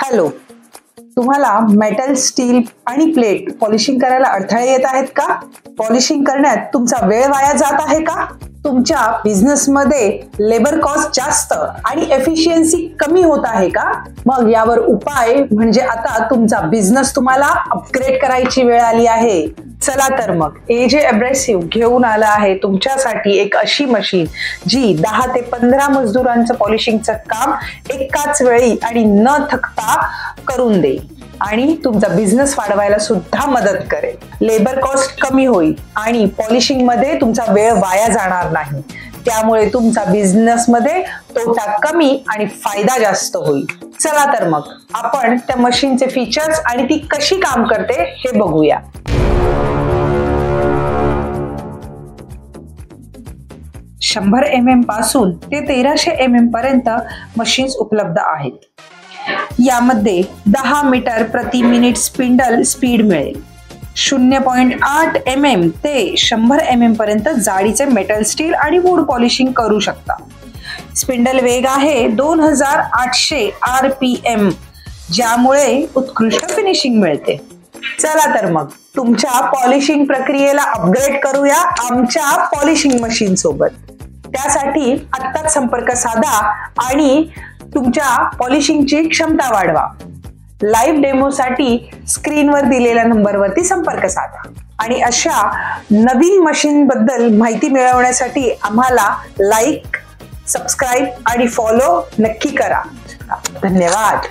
Hello, तुम्हाला metal, steel आणि plate polishing करायला अडथळे येत आहेत का? पॉलिशिंग करण्यात तुमचा वेळ वाया जात आहे का? तुमच्या बिझनेसमध्ये लेबर कॉस्ट जास्त आणि एफिशियन्सी कमी होत आहे का? मग यावर उपाय म्हणजे आता तुमचा बिझनेस तुम्हाला अपग्रेड करायची वेळ आली आहे. चला तर मग AJ Abrasive घेऊन आला आहे तुमच्यासाठी एक अशी मशीन जी 10 ते 15 मजदुरांचं पॉलिशिंगचं काम एकाच वेळी आणि न थकता करून देईल आणि तुमचा बिझनेस वाढवायला सुद्धा मदत करेल. लेबर कॉस्ट कमी होईल आणि पॉलिशिंग मध्ये तुमचा वेळ वाया जाणार नाही. त्यामुळे तुमचा बिझनेस मध्ये तोटा कमी आणि फायदा जास्त होईल. चला तर मग आपण त्या मशीनचे फीचर्स आणि ती कशी काम करते हे बघूया. 100 mm पासून ते 1300 mm पर्यंत मशीन्स उपलब्ध आहेत. यामध्ये 10 मीटर प्रति मिनिट स्पिंडल स्पीड मिळेल. 0.8 mm ते 100 mm पर्यंत जाडीचे मेटल, स्टील आणि वूड पॉलिशिंग करू शकता. स्पिंडल वेग आहे 2800 RPM, ज्यामुळे उत्कृष्ट फिनिशिंग मिळते. चला तर मग तुमच्या पॉलिशिंग प्रक्रियेला अपग्रेड करूया आमच्या पॉलिशिंग मशीन सोबत. त्यासाठी आत्ताच संपर्क साधा आणि तुमच्या पॉलिशिंगची क्षमता वाढवा. लाईव्ह डेमोसाठी स्क्रीनवर दिलेल्या नंबरवरती संपर्क साधा आणि अशा नवीन मशीन बद्दल माहिती मिळवण्यासाठी आम्हाला लाईक, सबस्क्राईब आणि फॉलो नक्की करा. धन्यवाद.